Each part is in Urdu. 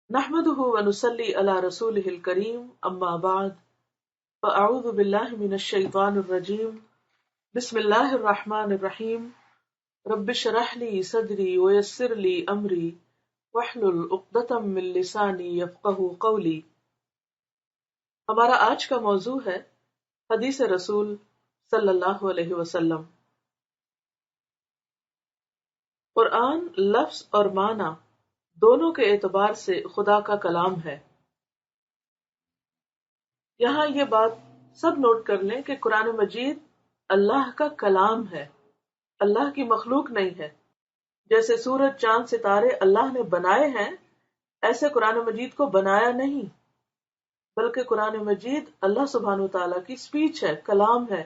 نحمده ونصلي على رسوله الكريم اما بعد فاعوذ بالله من الشيطان الرجيم بسم الله الرحمن الرحيم رب اشرح لي صدري ويسر لي امري واحلل عقدة من لساني يفقهوا قولي۔ ہمارا آج کا موضوع ہے حدیث رسول صلی اللہ علیہ وسلم۔ قرآن لفظ اور معنی دونوں کے اعتبار سے خدا کا کلام ہے۔ یہاں یہ بات سب نوٹ کر لیں کہ قرآن مجید اللہ کا کلام ہے، اللہ کی مخلوق نہیں ہے۔ جیسے سورج چاند ستارے اللہ نے بنائے ہیں، ایسے قرآن مجید کو بنایا نہیں، بلکہ قرآن مجید اللہ سبحانہ وتعالیٰ کی سپیچ ہے، کلام ہے۔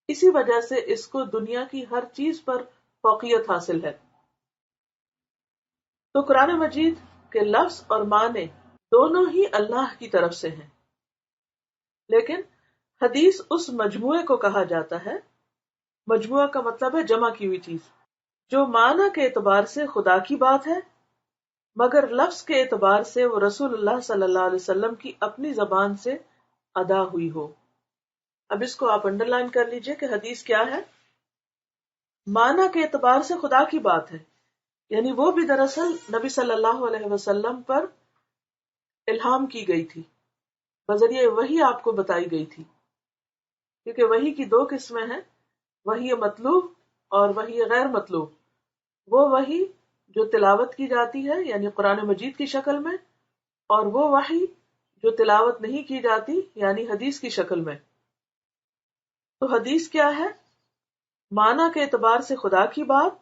اسی وجہ سے اس کو دنیا کی ہر چیز پر فوقیت حاصل ہے۔ تو قرآن مجید کے لفظ اور معنی دونوں ہی اللہ کی طرف سے ہیں، لیکن حدیث اس مجموعے کو کہا جاتا ہے، مجموعہ کا مطلب ہے جمع کی ہوئی چیز، جو معنی کے اعتبار سے خدا کی بات ہے، مگر لفظ کے اعتبار سے وہ رسول اللہ صلی اللہ علیہ وسلم کی اپنی زبان سے ادا ہوئی ہو۔ اب اس کو آپ انڈر لائن کر لیجئے کہ حدیث کیا ہے۔ معنی کے اعتبار سے خدا کی بات ہے، یعنی وہ بھی دراصل نبی صلی اللہ علیہ وسلم پر الہام کی گئی تھی، بذریعہ وحی آپ کو بتائی گئی تھی، کیونکہ وحی کی دو قسمیں ہیں، وحی مطلوب اور وحی غیر مطلوب۔ وہ وحی جو تلاوت کی جاتی ہے یعنی قرآن مجید کی شکل میں، اور وہ وحی جو تلاوت نہیں کی جاتی یعنی حدیث کی شکل میں۔ تو حدیث کیا ہے؟ معنی کے اعتبار سے خدا کی بات،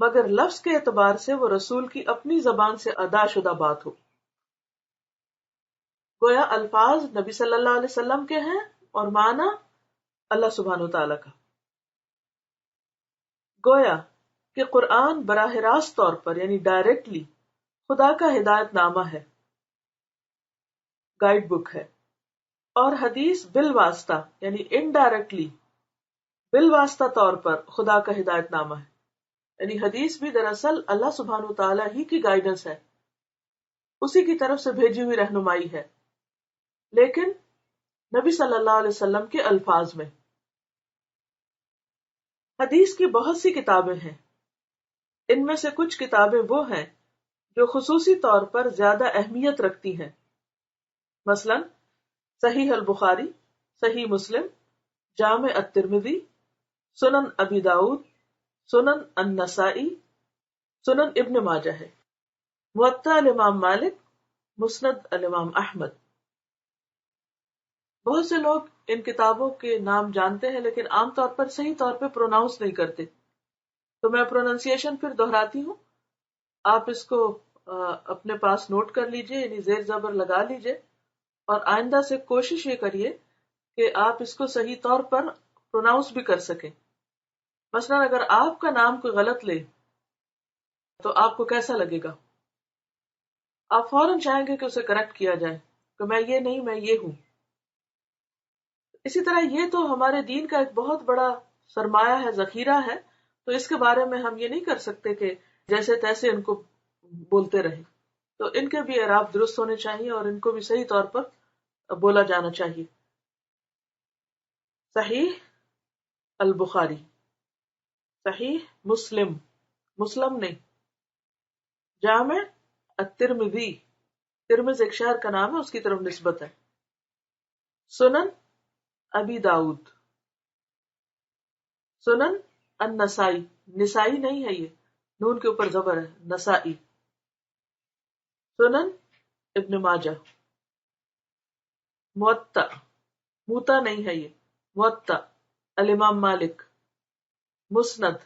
مگر لفظ کے اعتبار سے وہ رسول کی اپنی زبان سے ادا شدہ بات ہو۔ گویا الفاظ نبی صلی اللہ علیہ وسلم کے ہیں اور معنی اللہ سبحانہ وتعالیٰ کا۔ گویا کہ قرآن براہ راست طور پر یعنی ڈائریکٹلی خدا کا ہدایت نامہ ہے، گائیڈ بک ہے، اور حدیث بالواسطہ یعنی انڈائریکٹلی بالواسطہ طور پر خدا کا ہدایت نامہ ہے، یعنی حدیث بھی دراصل اللہ سبحانہ وتعالیٰ ہی کی گائیڈنس ہے، اسی کی طرف سے بھیجی ہوئی رہنمائی ہے، لیکن نبی صلی اللہ علیہ وسلم کے الفاظ میں۔ حدیث کی بہت سی کتابیں ہیں، ان میں سے کچھ کتابیں وہ ہیں جو خصوصی طور پر زیادہ اہمیت رکھتی ہیں، مثلا صحیح البخاری، صحیح مسلم، جامع الترمذی، سنن ابی داؤد، سنن النسائی، سنن ابن ماجہ ہے، موطا الامام مالک، مسند الامام احمد۔ بہت سے لوگ ان کتابوں کے نام جانتے ہیں لیکن عام طور پر صحیح طور پہ پروناؤنس نہیں کرتے، تو میں پروننسیشن پھر دہراتی ہوں، آپ اس کو اپنے پاس نوٹ کر لیجئے، یعنی زیر زبر لگا لیجئے، اور آئندہ سے کوشش یہ کریے کہ آپ اس کو صحیح طور پر پروناؤنس بھی کر سکیں۔ مثلا اگر آپ کا نام کوئی غلط لے تو آپ کو کیسا لگے گا؟ آپ فوراً چاہیں گے کہ اسے کریکٹ کیا جائے کہ میں یہ نہیں، میں یہ ہوں۔ اسی طرح یہ تو ہمارے دین کا ایک بہت بڑا سرمایہ ہے، ذخیرہ ہے، تو اس کے بارے میں ہم یہ نہیں کر سکتے کہ جیسے تیسے ان کو بولتے رہیں، تو ان کے بھی اعراب درست ہونے چاہیے اور ان کو بھی صحیح طور پر بولا جانا چاہیے۔ صحیح البخاری، صحیح مسلم، مسلم نہیں، جامع الترمذی، ترمذ ایک شہر کا نام ہے، اس کی طرف نسبت ہے، سنن ابی داؤد، سنن النسائی، نسائی نہیں ہے، یہ نون کے اوپر زبر ہے، نسائی، سنن ابن ماجہ، موطا، موتا نہیں ہے، یہ موطا الامام مالک، مسند،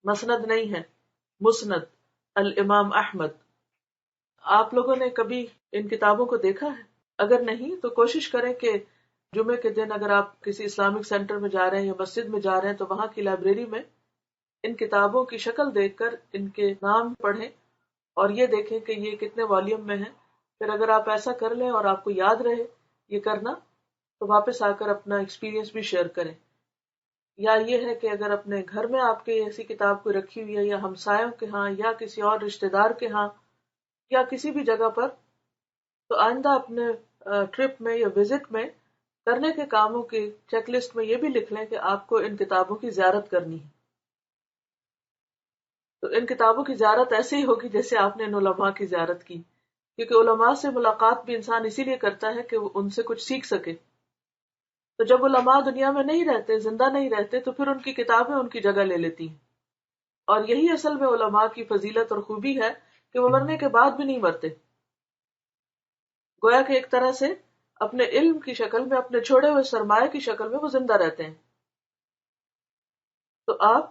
مسند نہیں ہے، مسند الامام احمد۔ آپ لوگوں نے کبھی ان کتابوں کو دیکھا ہے؟ اگر نہیں تو کوشش کریں کہ جمعے کے دن اگر آپ کسی اسلامک سینٹر میں جا رہے ہیں یا مسجد میں جا رہے ہیں تو وہاں کی لائبریری میں ان کتابوں کی شکل دیکھ کر ان کے نام پڑھیں اور یہ دیکھیں کہ یہ کتنے والیوم میں ہیں۔ پھر اگر آپ ایسا کر لیں اور آپ کو یاد رہے یہ کرنا تو واپس آ کر اپنا ایکسپیرینس بھی شیئر کریں۔ یا یہ ہے کہ اگر اپنے گھر میں آپ کے ایسی کتاب کوئی رکھی ہوئی ہے یا ہمسایوں کے ہاں یا کسی اور رشتہ دار کے ہاں یا کسی بھی جگہ پر تو آئندہ اپنے ٹرپ میں یا وزٹ میں کرنے کے کاموں کی چیک لسٹ میں یہ بھی لکھ لیں کہ آپ کو ان کتابوں کی زیارت کرنی ہے. تو ان کتابوں کی زیارت ایسے ہی ہوگی جیسے آپ نے ان علماء کی زیارت کی، کیونکہ علماء سے ملاقات بھی انسان اسی لیے کرتا ہے کہ وہ ان سے کچھ سیکھ سکے. تو جب علماء دنیا میں نہیں رہتے، زندہ نہیں رہتے، تو پھر ان کی کتابیں ان کی جگہ لے لیتی ہیں. اور یہی اصل میں علماء کی فضیلت اور خوبی ہے کہ وہ مرنے کے بعد بھی نہیں مرتے، گویا کہ ایک طرح سے اپنے علم کی شکل میں، اپنے چھوڑے ہوئے سرمایہ کی شکل میں وہ زندہ رہتے ہیں. تو آپ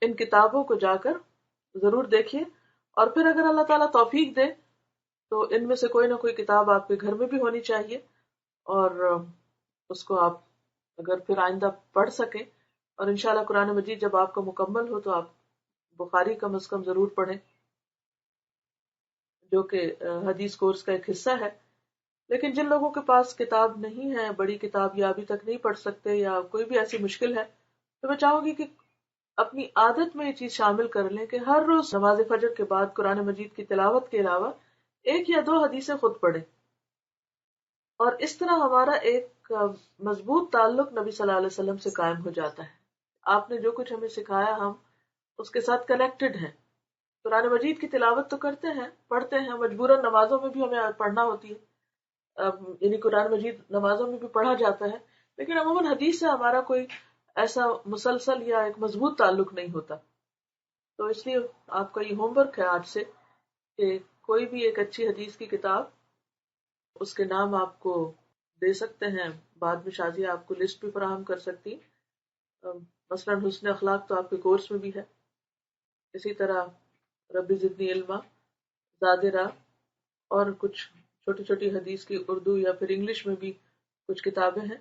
ان کتابوں کو جا کر ضرور دیکھیے، اور پھر اگر اللہ تعالیٰ توفیق دے تو ان میں سے کوئی نہ کوئی کتاب آپ کے گھر میں بھی ہونی چاہیے، اور اس کو آپ اگر پھر آئندہ پڑھ سکیں. اور انشاءاللہ قرآن مجید جب آپ کا مکمل ہو تو آپ بخاری کم از کم ضرور پڑھیں، جو کہ حدیث کورس کا ایک حصہ ہے. لیکن جن لوگوں کے پاس کتاب نہیں ہے، بڑی کتاب، یا ابھی تک نہیں پڑھ سکتے، یا کوئی بھی ایسی مشکل ہے، تو میں چاہوں گی کہ اپنی عادت میں یہ چیز شامل کر لیں کہ ہر روز نماز فجر کے بعد قرآن مجید کی تلاوت کے علاوہ ایک یا دو حدیثیں خود پڑھیں. اور اس طرح ہمارا ایک مضبوط تعلق نبی صلی اللہ علیہ وسلم سے قائم ہو جاتا ہے. آپ نے جو کچھ ہمیں سکھایا ہم اس کے ساتھ کنیکٹڈ ہیں. قرآن مجید کی تلاوت تو کرتے ہیں، پڑھتے ہیں، مجبوراً نمازوں میں بھی ہمیں پڑھنا ہوتی ہے، یعنی قرآن مجید نمازوں میں بھی پڑھا جاتا ہے، لیکن عموماً حدیث سے ہمارا کوئی ایسا مسلسل یا ایک مضبوط تعلق نہیں ہوتا. تو اس لیے آپ کا یہ ہوم ورک ہے آج سے کہ کوئی بھی ایک اچھی حدیث کی کتاب، اس کے نام آپ کو دے سکتے ہیں، بعد میں شازیہ آپ کو لسٹ بھی فراہم کر سکتی. مثلا حسن اخلاق تو آپ کے کورس میں بھی ہے، اسی طرح ربی زدنی علما، زاد راہ، اور کچھ چھوٹی چھوٹی حدیث کی اردو یا پھر انگلش میں بھی کچھ کتابیں ہیں.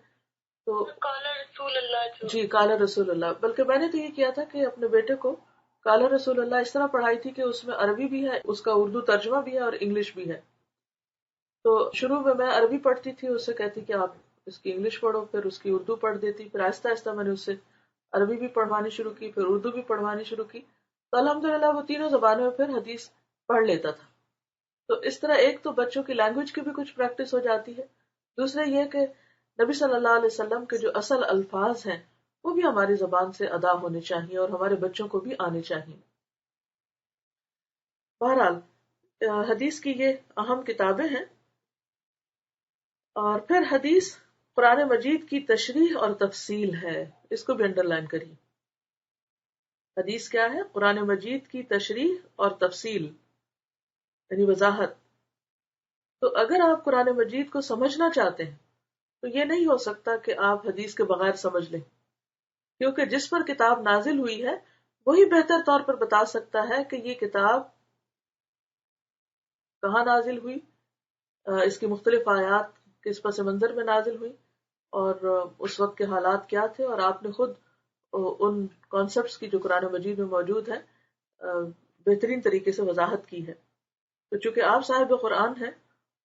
تو قال رسول اللہ، جی قال رسول اللہ، بلکہ میں نے تو یہ کیا تھا کہ اپنے بیٹے کو قال رسول اللہ اس طرح پڑھائی تھی کہ اس میں عربی بھی ہے، اس کا اردو ترجمہ بھی ہے اور انگلش بھی ہے. تو شروع میں عربی پڑھتی تھی، اس سے کہتی کہ آپ اس کی انگلش پڑھو، پھر اس کی اردو پڑھ دیتی، پھر آہستہ آہستہ میں نے اس سے عربی بھی پڑھوانی شروع کی، پھر اردو بھی پڑھوانی شروع کی. تو الحمدللہ وہ تینوں زبانوں میں پھر حدیث پڑھ لیتا تھا. تو اس طرح ایک تو بچوں کی لینگویج کی بھی کچھ پریکٹس ہو جاتی ہے، دوسرے یہ کہ نبی صلی اللہ علیہ وسلم کے جو اصل الفاظ ہیں وہ بھی ہماری زبان سے ادا ہونے چاہیے اور ہمارے بچوں کو بھی آنے چاہیے. بہرحال حدیث کی یہ اہم کتابیں ہیں. اور پھر حدیث قرآن مجید کی تشریح اور تفصیل ہے، اس کو بھی انڈر لائن کریے. حدیث کیا ہے؟ قرآن مجید کی تشریح اور تفصیل، یعنی وضاحت. تو اگر آپ قرآن مجید کو سمجھنا چاہتے ہیں تو یہ نہیں ہو سکتا کہ آپ حدیث کے بغیر سمجھ لیں، کیونکہ جس پر کتاب نازل ہوئی ہے وہی بہتر طور پر بتا سکتا ہے کہ یہ کتاب کہاں نازل ہوئی، اس کی مختلف آیات کس پس منظر میں نازل ہوئی، اور اس وقت کے حالات کیا تھے. اور آپ نے خود ان کانسیپٹس کی جو قرآن مجید میں موجود ہیں بہترین طریقے سے وضاحت کی ہے. تو چونکہ آپ صاحب قرآن ہیں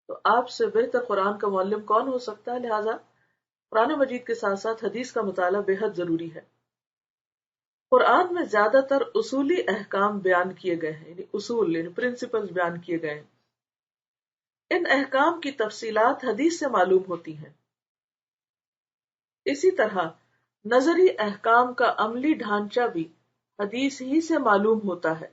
تو آپ سے بہتر قرآن کا معلم کون ہو سکتا ہے، لہٰذا قرآن مجید کے ساتھ ساتھ حدیث کا مطالعہ بے حد ضروری ہے. قرآن میں زیادہ تر اصولی احکام بیان کیے گئے ہیں، یعنی اصول، یعنی پرنسپلز بیان کیے گئے ہیں. ان احکام کی تفصیلات حدیث سے معلوم ہوتی ہیں. اسی طرح نظری احکام کا عملی ڈھانچہ بھی حدیث ہی سے معلوم ہوتا ہے.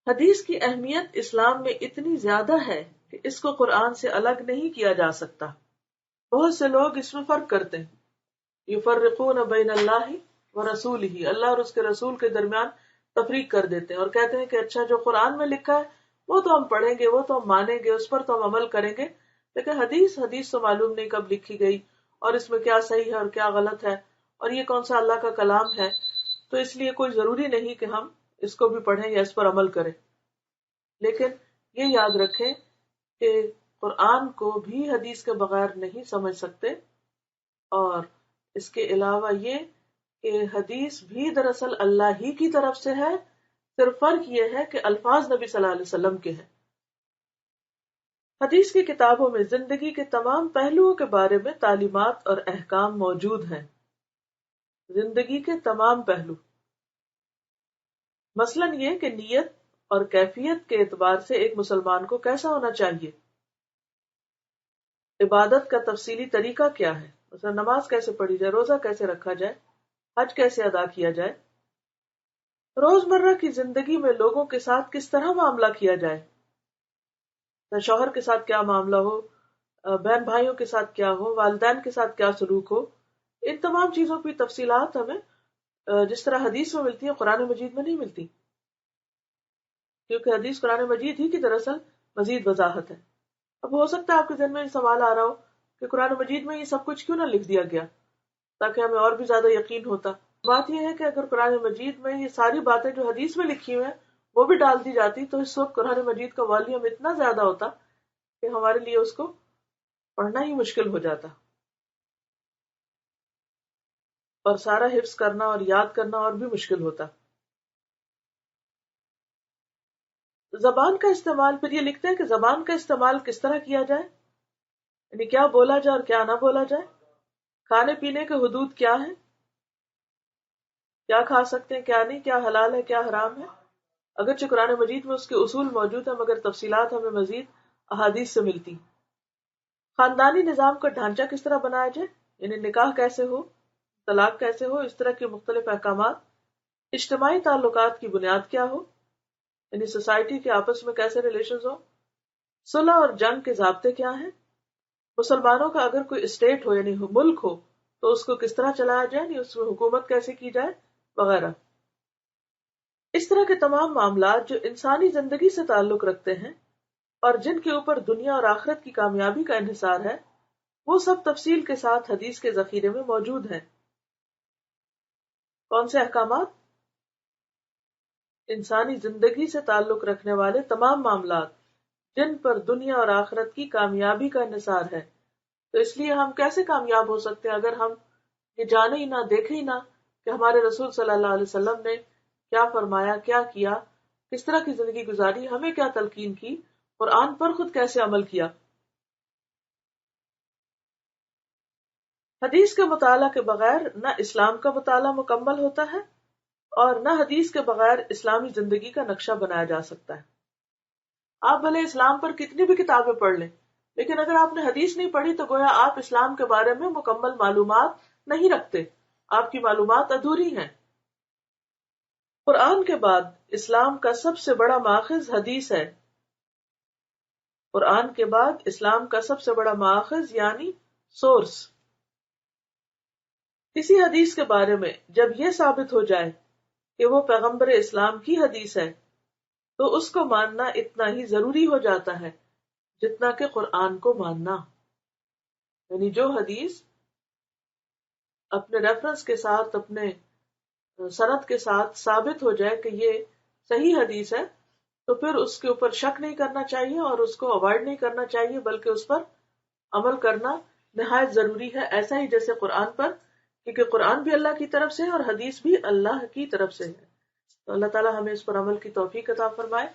حدیث کی اہمیت اسلام میں اتنی زیادہ ہے کہ اس کو قرآن سے الگ نہیں کیا جا سکتا. بہت سے لوگ اس میں فرق کرتے ہیں، یفرقون بین اللہ و رسولہ، اللہ اور اس کے رسول کے درمیان تفریق کر دیتے ہیں اور کہتے ہیں کہ اچھا جو قرآن میں لکھا ہے وہ تو ہم پڑھیں گے، وہ تو ہم مانیں گے، اس پر تو ہم عمل کریں گے، لیکن حدیث تو معلوم نہیں کب لکھی گئی اور اس میں کیا صحیح ہے اور کیا غلط ہے، اور یہ کون سا اللہ کا کلام ہے، تو اس لیے کوئی ضروری نہیں کہ ہم اس کو بھی پڑھیں یا اس پر عمل کریں. لیکن یہ یاد رکھیں کہ قرآن کو بھی حدیث کے بغیر نہیں سمجھ سکتے، اور اس کے علاوہ یہ کہ حدیث بھی دراصل اللہ ہی کی طرف سے ہے، صرف فرق یہ ہے کہ الفاظ نبی صلی اللہ علیہ وسلم کے ہیں. حدیث کی کتابوں میں زندگی کے تمام پہلوؤں کے بارے میں تعلیمات اور احکام موجود ہیں. زندگی کے تمام پہلو، مثلاً یہ کہ نیت اور کیفیت کے اعتبار سے ایک مسلمان کو کیسا ہونا چاہیے، عبادت کا تفصیلی طریقہ کیا ہے، مثلا نماز کیسے پڑھی جائے، روزہ کیسے رکھا جائے، حج کیسے ادا کیا جائے، روزمرہ کی زندگی میں لوگوں کے ساتھ کس طرح معاملہ کیا جائے، شوہر کے ساتھ کیا معاملہ ہو، بہن بھائیوں کے ساتھ کیا ہو، والدین کے ساتھ کیا سلوک ہو، ان تمام چیزوں کی تفصیلات ہمیں جس طرح حدیث میں ملتی ہیں قرآن مجید میں نہیں ملتی، کیونکہ حدیث قرآن مجید ہی کی دراصل مزید وضاحت ہے۔ اب ہو سکتا ہے آپ کے ذہن میں یہ سوال آ رہا ہو کہ قرآن مجید میں یہ سب کچھ کیوں نہ لکھ دیا گیا تاکہ ہمیں اور بھی زیادہ یقین ہوتا۔ بات یہ ہے کہ اگر قرآن مجید میں یہ ساری باتیں جو حدیث میں لکھی ہوئی ہیں وہ بھی ڈال دی جاتی تو اس وقت قرآن مجید کا والیوم اتنا زیادہ ہوتا کہ ہمارے لیے اس کو پڑھنا ہی مشکل ہو جاتا، اور سارا حفظ کرنا اور یاد کرنا اور بھی مشکل ہوتا۔ زبان کا استعمال، پھر یہ لکھتے ہیں کہ زبان کا استعمال کس طرح کیا جائے، یعنی کیا بولا جائے اور کیا نہ بولا جائے، کھانے پینے کے حدود کیا ہیں، کیا کھا سکتے ہیں کیا نہیں، کیا حلال ہے کیا حرام ہے۔ اگرچہ قرآن مجید میں اس کے اصول موجود ہیں مگر تفصیلات ہمیں مزید احادیث سے ملتی۔ خاندانی نظام کا ڈھانچہ کس طرح بنایا جائے، یعنی نکاح کیسے ہو، طلاق کیسے ہو، اس طرح کے مختلف احکامات۔ اجتماعی تعلقات کی بنیاد کیا ہو، یعنی سوسائٹی کے آپس میں کیسے ریلیشنز ہو۔ صلح اور جنگ کے ضابطے کیا ہیں، مسلمانوں کا اگر کوئی اسٹیٹ ہو یعنی ملک ہو تو اس کو کس طرح چلایا جائے، یعنی اس میں حکومت کیسے کی جائے وغیرہ۔ اس طرح کے تمام معاملات جو انسانی زندگی سے تعلق رکھتے ہیں اور جن کے اوپر دنیا اور آخرت کی کامیابی کا انحصار ہے، وہ سب تفصیل کے ساتھ حدیث کے ذخیرے میں موجود ہیں۔ کون سے احکامات؟ انسانی زندگی سے تعلق رکھنے والے تمام معاملات جن پر دنیا اور آخرت کی کامیابی کا انحصار ہے۔ تو اس لیے ہم کیسے کامیاب ہو سکتے ہیں اگر ہم یہ جانے ہی نہ، دیکھے ہی نہ کہ ہمارے رسول صلی اللہ علیہ وسلم نے کیا فرمایا، کیا کیا، کس طرح کی زندگی گزاری، ہمیں کیا تلقین کی، قرآن پر خود کیسے عمل کیا۔ حدیث کے مطالعہ کے بغیر نہ اسلام کا مطالعہ مکمل ہوتا ہے اور نہ حدیث کے بغیر اسلامی زندگی کا نقشہ بنایا جا سکتا ہے۔ آپ بھلے اسلام پر کتنی بھی کتابیں پڑھ لیں لیکن اگر آپ نے حدیث نہیں پڑھی تو گویا آپ اسلام کے بارے میں مکمل معلومات نہیں رکھتے، آپ کی معلومات ادھوری ہیں۔ قرآن کے بعد اسلام کا سب سے بڑا ماخذ حدیث ہے۔ قرآن کے بعد اسلام کا سب سے بڑا ماخذ یعنی سورس۔ کسی حدیث کے بارے میں جب یہ ثابت ہو جائے کہ وہ پیغمبر اسلام کی حدیث ہے تو اس کو ماننا اتنا ہی ضروری ہو جاتا ہے جتنا کہ قرآن کو ماننا۔ یعنی جو حدیث اپنے ریفرنس کے ساتھ، اپنے سند کے ساتھ ثابت ہو جائے کہ یہ صحیح حدیث ہے تو پھر اس کے اوپر شک نہیں کرنا چاہیے اور اس کو اوائڈ نہیں کرنا چاہیے، بلکہ اس پر عمل کرنا نہایت ضروری ہے، ایسا ہی جیسے قرآن پر، کیونکہ قرآن بھی اللہ کی طرف سے ہے اور حدیث بھی اللہ کی طرف سے ہے۔ تو اللہ تعالیٰ ہمیں اس پر عمل کی توفیق عطا فرمائے۔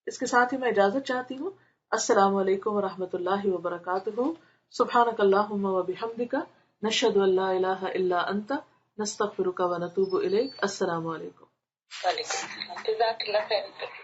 اس کے ساتھ ہی میں اجازت چاہتی ہوں۔ السلام علیکم ورحمۃ اللہ وبرکاتہ۔ سبحانک اللہم وبحمدک، نشہد ان لا الہ الا انت، نستغفرک ونتوب الیک۔ السلام علیکم۔ وعلیکم السلام، جزاک اللہ خیر۔